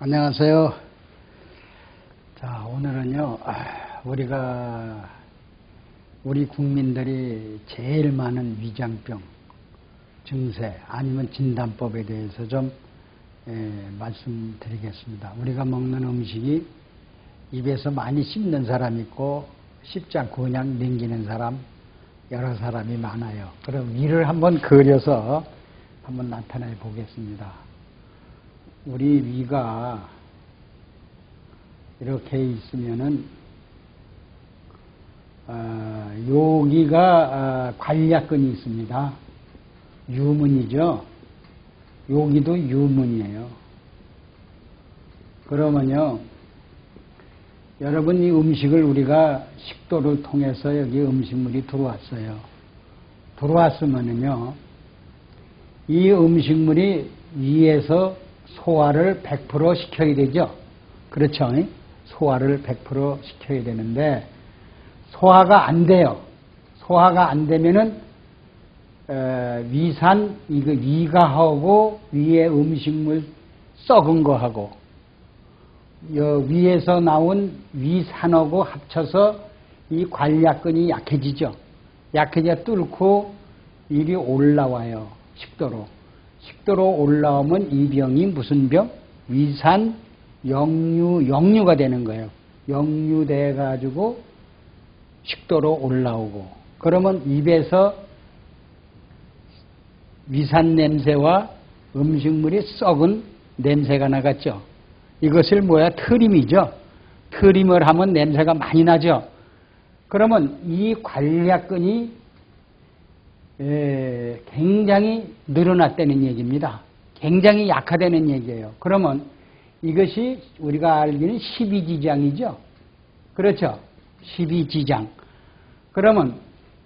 안녕하세요. 자, 오늘은요, 우리 국민들이 제일 많은 위장병 증세 아니면 진단법에 대해서 좀 말씀드리겠습니다. 우리가 먹는 음식이 입에서 많이 씹는 사람 있고 씹지 않고 그냥 넘기는 사람, 여러 사람이 많아요. 그럼 위를 한번 그려서 한번 나타내 보겠습니다. 우리 위가 이렇게 있으면은 여기가 관략근이 있습니다. 유문이죠. 여기도 유문이에요. 그러면요, 여러분 이 음식을 우리가 식도를 통해서 여기 음식물이 들어왔어요. 들어왔으면은요, 이 음식물이 위에서 소화를 100% 시켜야 되죠. 그렇죠? 소화를 100% 시켜야 되는데 소화가 안 돼요. 소화가 안 되면은 위가 하고 위에 음식물 썩은 거 하고 위에서 나온 위산하고 합쳐서 이 관략근이 약해지죠. 약해져 뚫고 이리 올라와요. 식도로. 식도로 올라오면 이 병이 무슨 병? 위산 역류가 되는 거예요. 역류돼 가지고 식도로 올라오고, 그러면 입에서 위산 냄새와 음식물이 썩은 냄새가 나갔죠. 이것을 트림이죠. 트림을 하면 냄새가 많이 나죠. 그러면 이 관략근이 굉장히 늘어났다는 얘기입니다. 굉장히 약화되는 얘기예요. 그러면 이것이 우리가 알기는 12지장이죠. 그렇죠? 12지장. 그러면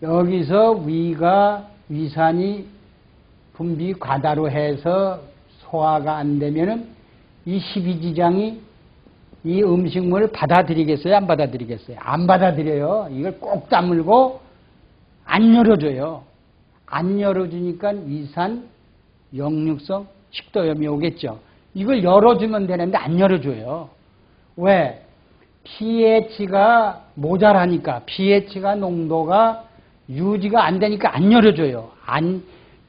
여기서 위산이 분비 과다로 해서 소화가 안 되면은 이 12지장이 이 음식물을 받아들이겠어요? 안 받아들이겠어요? 안 받아들여요. 이걸 꼭 다물고 안 열어줘요. 안 열어주니까 위산, 역류성, 식도염이 오겠죠. 이걸 열어주면 되는데 안 열어줘요. 왜? pH가 모자라니까, pH가 농도가 유지가 안 되니까 안 열어줘요.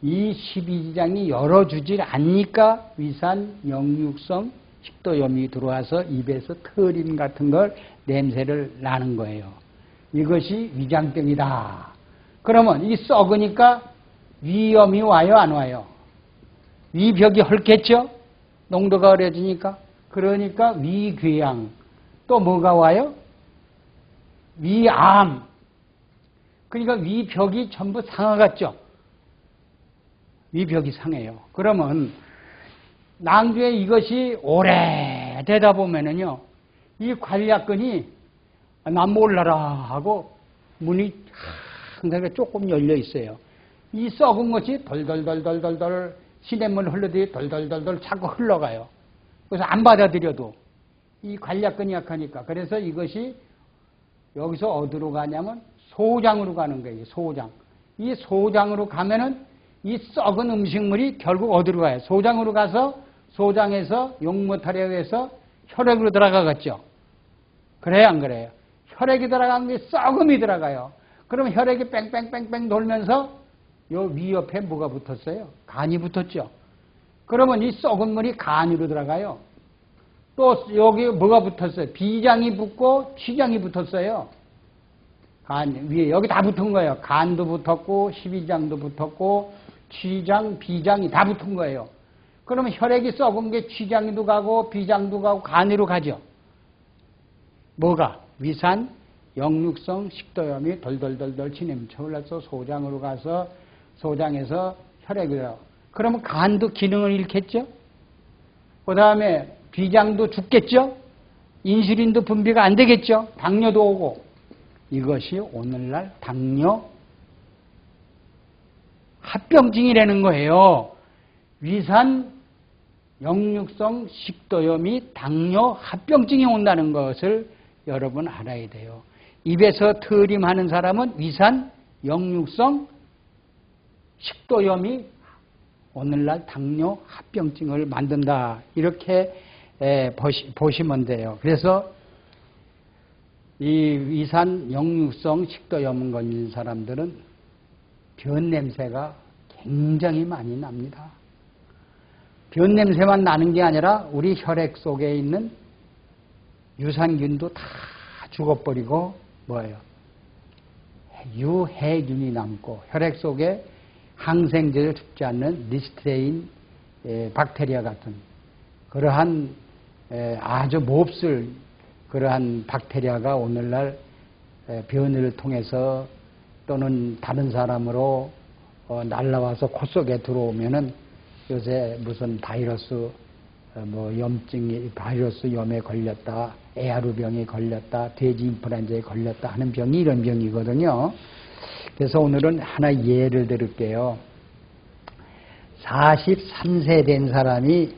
이 12지장이 열어주질 않으니까 위산, 역류성, 식도염이 들어와서 입에서 트림 같은 걸 냄새를 나는 거예요. 이것이 위장병이다. 그러면 이 썩으니까 위염이 와요, 안 와요? 위벽이 헐겠죠? 농도가 어려지니까. 그러니까 위궤양. 또 뭐가 와요? 위암. 그러니까 위벽이 전부 상하겠죠? 위벽이 상해요. 그러면 낭주에 이것이 오래되다 보면은요, 이 관략근이 난 몰라라 하고 문이 항상 조금 열려 있어요. 이 썩은 것이 덜덜덜덜덜 시냇물 흘러들이 덜덜덜덜 자꾸 흘러가요. 그래서 안 받아들여도 이 관략근이 약하니까. 그래서 이것이 여기서 어디로 가냐면 소장으로 가는 거예요. 소장. 이 소장으로 가면은 이 썩은 음식물이 결국 어디로 가요? 소장으로 가서 소장에서 용모탈역에서 혈액으로 들어가겠죠. 그래요, 안 그래요? 혈액이 들어가는 게 썩음이 들어가요. 그럼 혈액이 뺑뺑뺑뺑 돌면서 요 위 옆에 뭐가 붙었어요? 간이 붙었죠. 그러면 이 썩은 물이 간으로 들어가요. 또 여기 뭐가 붙었어요? 비장이 붙고 취장이 붙었어요. 간 위에 여기 다 붙은 거예요. 간도 붙었고 12장도 붙었고 취장, 비장이 다 붙은 거예요. 그러면 혈액이 썩은 게 취장도 가고 비장도 가고 간으로 가죠. 뭐가? 위산, 역류성 식도염이 덜덜덜덜 치nem쳐 올라서 소장으로 가서 소장에서 혈액이요. 그러면 간도 기능을 잃겠죠? 그 다음에 비장도 죽겠죠? 인슐린도 분비가 안 되겠죠? 당뇨도 오고. 이것이 오늘날 당뇨 합병증이라는 거예요. 위산, 역류성 식도염이 당뇨 합병증이 온다는 것을 여러분 알아야 돼요. 입에서 트림하는 사람은 위산, 역류성 식도염이 오늘날 당뇨 합병증을 만든다. 이렇게 보시면 돼요. 그래서 이 위산 역류성 식도염 걸린 사람들은 변 냄새가 굉장히 많이 납니다. 변 냄새만 나는 게 아니라 우리 혈액 속에 있는 유산균도 다 죽어버리고 뭐예요? 유해균이 남고 혈액 속에 항생제를 죽지 않는 리스트레인 박테리아 같은 그러한 아주 몹쓸 그러한 박테리아가 오늘날 변을 통해서 또는 다른 사람으로 날라와서 코 속에 들어오면은 요새 무슨 바이러스 뭐 염증이 바이러스 염에 걸렸다, 에아루병에 걸렸다, 돼지 인플루엔자에 걸렸다 하는 병이 이런 병이거든요. 그래서 오늘은 하나 예를 들을게요. 43세 된 사람이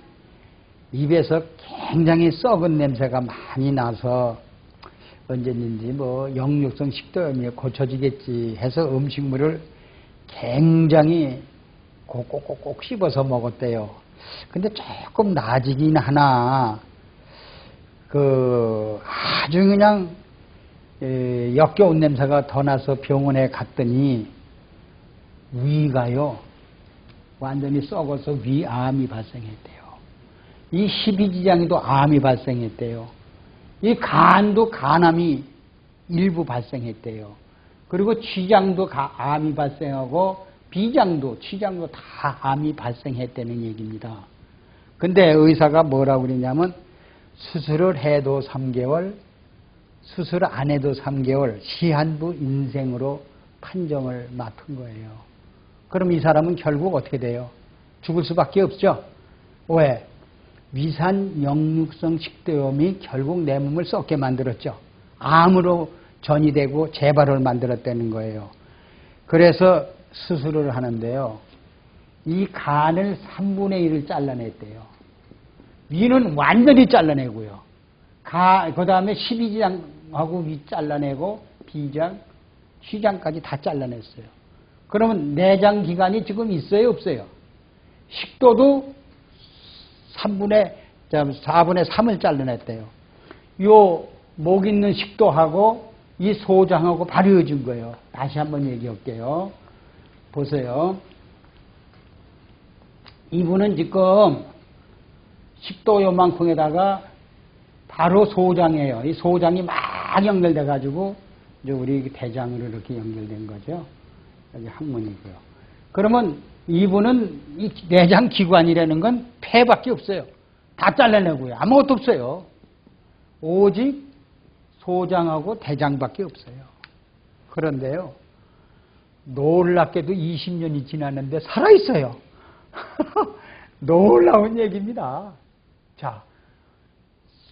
입에서 굉장히 썩은 냄새가 많이 나서 언제든지 뭐 역류성 식도염이 고쳐지겠지 해서 음식물을 굉장히 꼭꼭꼭꼭 씹어서 먹었대요. 근데 조금 나아지긴 하나 아주 그냥 역겨운 냄새가 더 나서 병원에 갔더니 위가요 완전히 썩어서 위암이 발생했대요. 이 십이지장에도 암이 발생했대요. 이 간도 간암이 일부 발생했대요. 그리고 췌장도 암이 발생하고 비장도, 췌장도 다 암이 발생했다는 얘기입니다. 근데 의사가 뭐라고 그러냐면 수술을 해도 3개월, 수술 안 해도 3개월, 시한부 인생으로 판정을 맡은 거예요. 그럼 이 사람은 결국 어떻게 돼요? 죽을 수밖에 없죠. 왜? 위산 역류성 식도염이 결국 내 몸을 썩게 만들었죠. 암으로 전이되고 재발을 만들었다는 거예요. 그래서 수술을 하는데요. 이 간을 3분의 1을 잘라냈대요. 위는 완전히 잘라내고요. 그 다음에 십이지장하고 위 잘라내고 비장, 췌장까지 다 잘라냈어요. 그러면 내장 기관이 지금 있어요, 없어요? 식도도 4분의 3을 잘라냈대요. 요 목 있는 식도하고 이 소장하고 발효해준 거예요. 다시 한번 얘기할게요. 보세요. 이분은 지금 식도 요만큼에다가 바로 소장이에요. 이 소장이 막 연결돼가지고 이제 우리 대장으로 이렇게 연결된 거죠. 여기 항문이고요. 그러면 이분은 이 내장 기관이라는 건 폐밖에 없어요. 다 잘라내고요. 아무것도 없어요. 오직 소장하고 대장밖에 없어요. 그런데요. 놀랍게도 20년이 지났는데 살아있어요. 놀라운 얘기입니다. 자,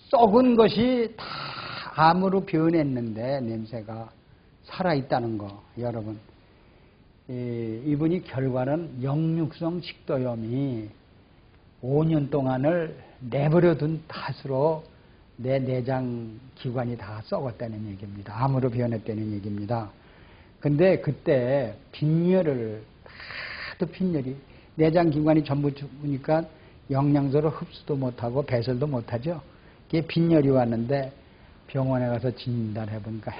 썩은 것이 다 암으로 변했는데 냄새가 살아있다는 거. 여러분, 이분이 결과는 역류성 식도염이 5년 동안을 내버려둔 탓으로 내 내장 기관이 다 썩었다는 얘기입니다. 암으로 변했다는 얘기입니다. 근데 그때 빈혈을 하도 빈혈이 내장 기관이 전부 죽으니까 영양소를 흡수도 못하고 배설도 못하죠. 그게 빈혈이 왔는데 병원에 가서 진단해 보니까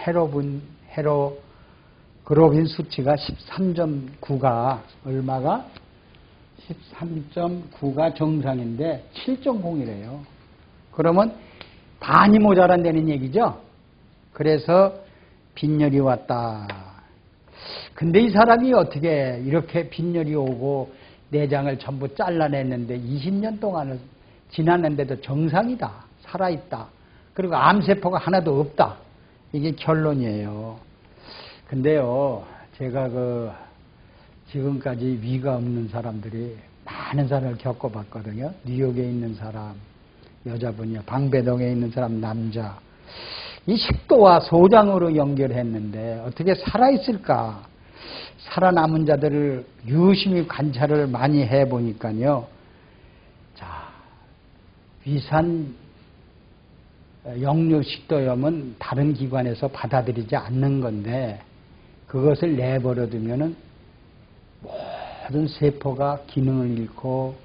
헤로그로빈 수치가 13.9가 얼마가 13.9가 정상인데 7.0이래요. 그러면 반이 모자란다는 얘기죠. 그래서 빈혈이 왔다. 근데 이 사람이 어떻게 이렇게 빈혈이 오고 내장을 전부 잘라냈는데 20년 동안을 지났는데도 정상이다. 살아있다. 그리고 암세포가 하나도 없다. 이게 결론이에요. 근데요, 제가 지금까지 위가 없는 사람들이 많은 사람을 겪어봤거든요. 뉴욕에 있는 사람, 여자분이요. 방배동에 있는 사람, 남자. 이 식도와 소장으로 연결했는데 어떻게 살아있을까? 살아남은 자들을 유심히 관찰을 많이 해보니까요. 자, 위산 역류식도염은 다른 기관에서 받아들이지 않는 건데 그것을 내버려 두면은 모든 세포가 기능을 잃고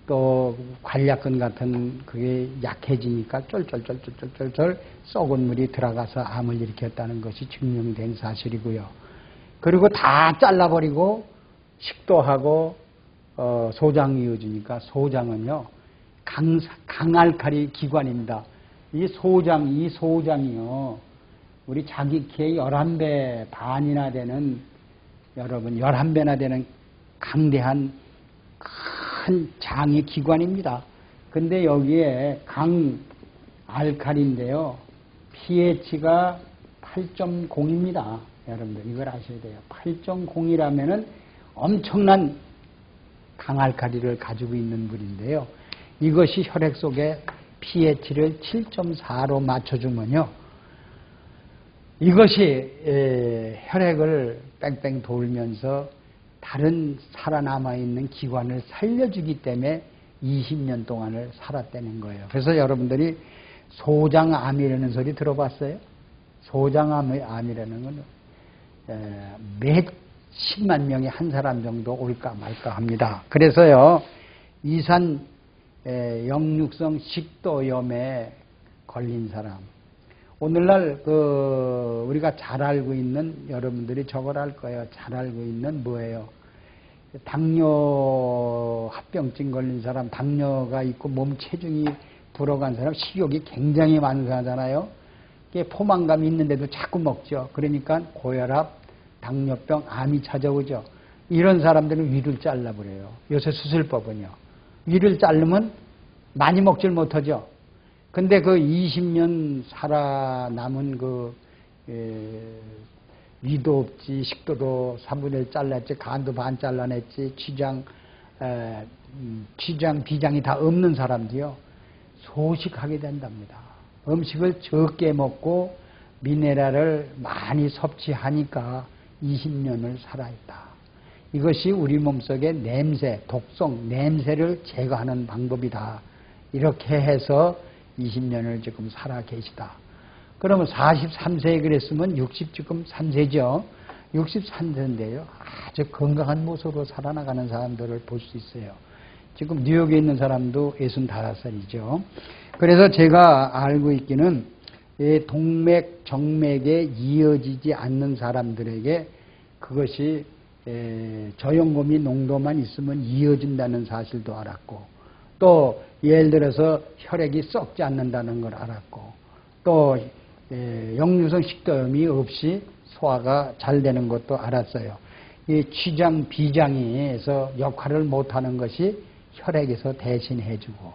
또 관략근 같은 그게 약해지니까 쫄쫄쫄쫄쫄쫄 썩은 물이 들어가서 암을 일으켰다는 것이 증명된 사실이고요. 그리고 다 잘라버리고 식도하고 소장이 이어지니까 소장은요 강알칼리 기관입니다. 이 소장이요 우리 자기 키의 11배 반이나 되는 여러분 11배나 되는 강대한 큰 장의 기관입니다. 근데 여기에 강알칼리인데요. pH가 8.0입니다. 여러분들 이걸 아셔야 돼요. 8.0이라면은 엄청난 강알칼리를 가지고 있는 물인데요. 이것이 혈액 속에 pH를 7.4로 맞춰주면요. 이것이 혈액을 뺑뺑 돌면서 다른 살아남아 있는 기관을 살려주기 때문에 20년 동안을 살았다는 거예요. 그래서 여러분들이 소장암이라는 소리 들어봤어요? 소장암이라는 건 몇 10만 명이 한 사람 정도 올까 말까 합니다. 그래서요, 이산 역류성 식도염에 걸린 사람, 오늘날 우리가 잘 알고 있는 여러분들이 저걸 알 거예요. 잘 알고 있는 뭐예요? 당뇨 합병증 걸린 사람, 당뇨가 있고 몸 체중이 불어간 사람, 식욕이 굉장히 많으잖아요. 포만감이 있는데도 자꾸 먹죠. 그러니까 고혈압, 당뇨병, 암이 찾아오죠. 이런 사람들은 위를 잘라버려요. 요새 수술법은요. 위를 자르면 많이 먹질 못하죠. 근데 그 20년 살아남은 위도 없지, 식도도 3분의 1 잘랐지, 간도 반 잘라냈지, 비장이 다 없는 사람도요, 소식하게 된답니다. 음식을 적게 먹고 미네랄을 많이 섭취하니까 20년을 살아있다. 이것이 우리 몸속의 냄새, 독성, 냄새를 제거하는 방법이다. 이렇게 해서 20년을 지금 살아 계시다. 그러면 43세에 그랬으면 63세죠. 63세인데요. 아주 건강한 모습으로 살아나가는 사람들을 볼 수 있어요. 지금 뉴욕에 있는 사람도 65살이죠. 그래서 제가 알고 있기는 동맥, 정맥에 이어지지 않는 사람들에게 그것이 저염고미 농도만 있으면 이어진다는 사실도 알았고, 또 예를 들어서 혈액이 썩지 않는다는 걸 알았고, 또 역류성 식도염이 없이 소화가 잘 되는 것도 알았어요. 이 취장, 비장에서 역할을 못하는 것이 혈액에서 대신해주고,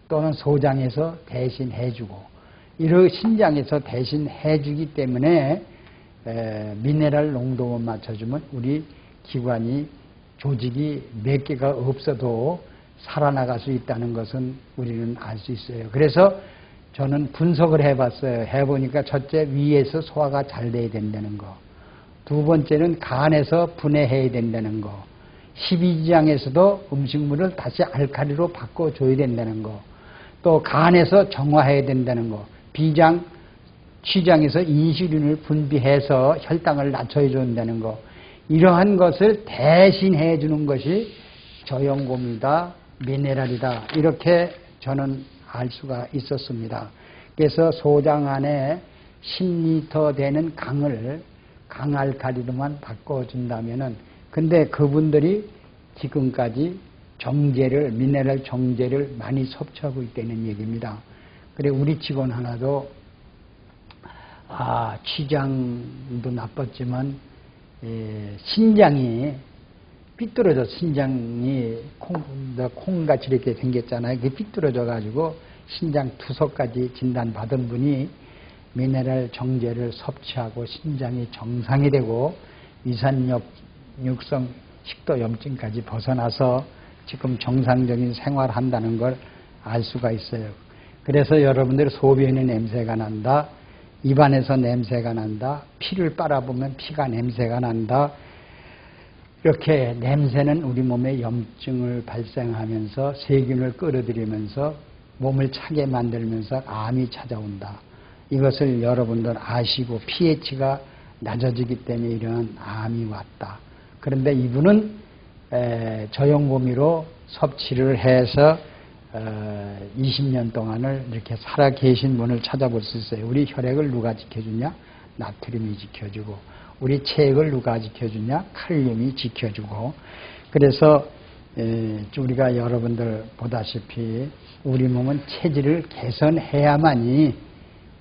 또는 소장에서 대신해주고, 이런 신장에서 대신해주기 때문에 미네랄 농도만 맞춰주면 우리 기관이, 조직이 몇 개가 없어도 살아나갈 수 있다는 것은 우리는 알 수 있어요. 그래서 저는 분석을 해봤어요. 해보니까 첫째, 위에서 소화가 잘 돼야 된다는 거. 두 번째는 간에서 분해해야 된다는 거. 십이지장에서도 음식물을 다시 알칼리로 바꿔줘야 된다는 거. 또 간에서 정화해야 된다는 거. 비장, 취장에서 인슐린을 분비해서 혈당을 낮춰줘야 된다는 거. 이러한 것을 대신해 주는 것이 저염고미다, 미네랄이다. 이렇게 저는 알 수가 있었습니다. 그래서 소장 안에 10리터 되는 강을 강알칼리로만 바꿔준다면은, 근데 그분들이 지금까지 정제를, 미네랄 정제를 많이 섭취하고 있다는 얘기입니다. 그래, 우리 직원 하나도, 취장도 나빴지만, 신장이 삐뚤어져, 신장이 콩같이 이렇게 생겼잖아요. 그게 삐뚤어져가지고 신장 투석까지 진단받은 분이 미네랄 정제를 섭취하고 신장이 정상이 되고 위산역류성 식도염증까지 벗어나서 지금 정상적인 생활한다는 걸 알 수가 있어요. 그래서 여러분들 소변에 냄새가 난다, 입안에서 냄새가 난다, 피를 빨아보면 피가 냄새가 난다, 이렇게 냄새는 우리 몸에 염증을 발생하면서 세균을 끌어들이면서 몸을 차게 만들면서 암이 찾아온다. 이것을 여러분들 아시고 pH가 낮아지기 때문에 이런 암이 왔다. 그런데 이분은 저염고미로 섭취를 해서 20년 동안을 이렇게 살아 계신 분을 찾아볼 수 있어요. 우리 혈액을 누가 지켜주냐? 나트륨이 지켜주고, 우리 체액을 누가 지켜주냐? 칼륨이 지켜주고. 그래서 우리가 여러분들 보다시피 우리 몸은 체질을 개선해야만이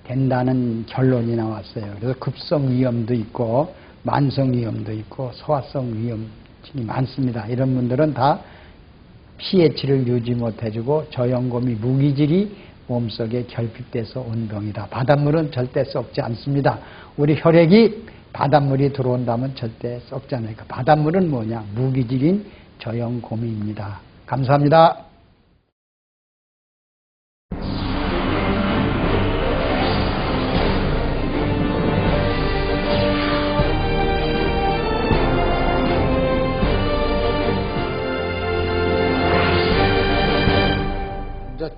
된다는 결론이 나왔어요. 그래서 급성 위염도 있고 만성 위염도 있고 소화성 위염이 많습니다. 이런 분들은 다 pH를 유지 못해주고 저염곰이 무기질이 몸속에 결핍돼서 온 병이다. 바닷물은 절대 썩지 않습니다. 우리 혈액이 바닷물이 들어온다면 절대 썩지 않으니까 바닷물은 뭐냐? 무기질인 저염곰입니다. 감사합니다.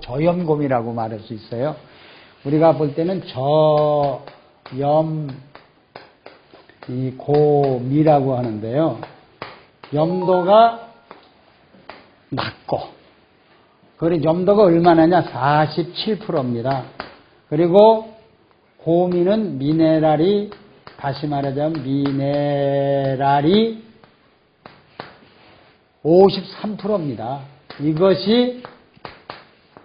저염곰이라고 말할 수 있어요. 우리가 볼 때는 곰이라고 하는데요. 염도가 낮고, 그리고 염도가 얼마나냐? 47%입니다. 그리고 고미는 미네랄이, 다시 말하자면 미네랄이 53%입니다. 이것이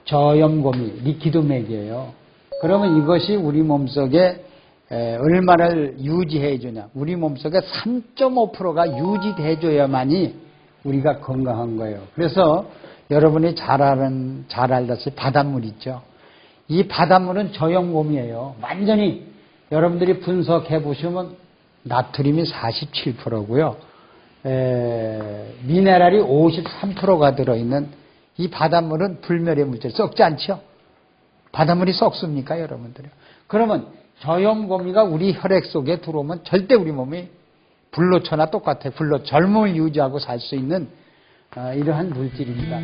저염곰이 리퀴드맥이에요. 그러면 이것이 우리 몸속에 얼마를 유지해 주냐? 우리 몸속에 3.5%가 유지돼 줘야만이 우리가 건강한 거예요. 그래서 여러분이 잘 알다시피 바닷물 있죠. 이 바닷물은 저염곰이에요. 완전히 여러분들이 분석해 보시면 나트륨이 47%고요. 미네랄이 53%가 들어있는 이 바닷물은 불멸의 물질, 썩지 않죠? 바닷물이 썩습니까, 여러분들요? 그러면 저염곰이가 우리 혈액 속에 들어오면 절대 우리 몸이 불로초나 똑같아요. 젊음을 유지하고 살 수 있는 이러한 물질입니다.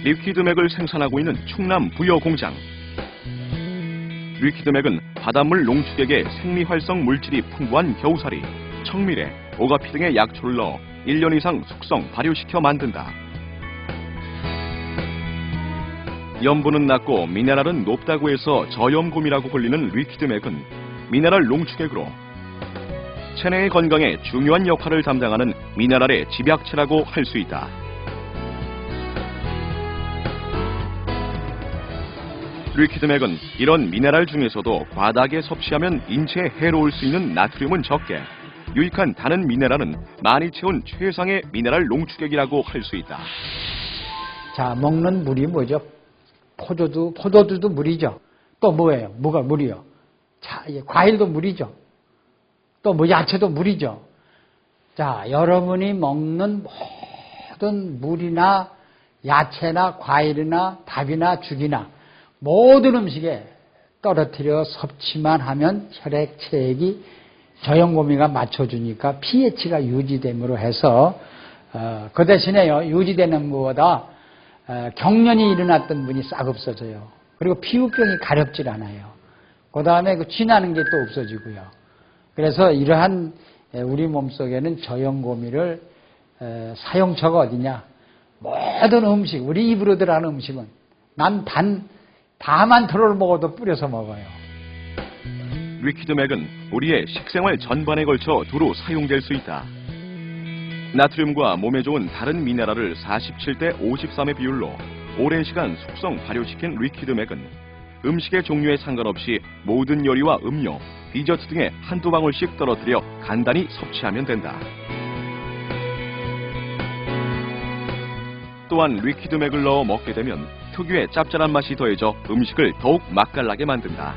리퀴드맥을 생산하고 있는 충남 부여공장. 리퀴드맥은 바닷물 농축액에 생리활성 물질이 풍부한 겨우살이, 청미래, 오가피 등의 약초를 넣어 1년 이상 숙성, 발효시켜 만든다. 염분은 낮고 미네랄은 높다고 해서 저염곰이라고 불리는 리퀴드맥은 미네랄 농축액으로 체내의 건강에 중요한 역할을 담당하는 미네랄의 집약체라고 할 수 있다. 리퀴드맥은 이런 미네랄 중에서도 과다하게 섭취하면 인체에 해로울 수 있는 나트륨은 적게, 유익한 다른 미네랄은 많이 채운 최상의 미네랄 농축액이라고 할 수 있다. 자, 먹는 물이 뭐죠? 포도주도 물이죠. 또 뭐예요? 뭐가 물이요? 자, 과일도 물이죠. 또 뭐 야채도 물이죠. 자, 여러분이 먹는 모든 물이나 야채나 과일이나 밥이나 죽이나 모든 음식에 떨어뜨려 섭취만 하면 혈액 체액이 저염곰이가 맞춰주니까 pH가 유지됨으로 해서 그 대신에요, 유지되는 것보다 경련이 일어났던 분이 싹 없어져요. 그리고 피부병이 가렵질 않아요. 그 다음에 쥐나는 게 또 없어지고요. 그래서 이러한 우리 몸속에는 저염곰이를 사용처가 어디냐? 모든 음식, 우리 입으로 들어가는 음식은 난 다만 털을 먹어도 뿌려서 먹어요. 리퀴드맥은 우리의 식생활 전반에 걸쳐 두루 사용될 수 있다. 나트륨과 몸에 좋은 다른 미네랄을 47대 53의 비율로 오랜 시간 숙성 발효시킨 리퀴드맥은 음식의 종류에 상관없이 모든 요리와 음료, 디저트 등에 한두 방울씩 떨어뜨려 간단히 섭취하면 된다. 또한 리퀴드맥을 넣어 먹게 되면 특유의 짭짤한 맛이 더해져 음식을 더욱 맛깔나게 만든다.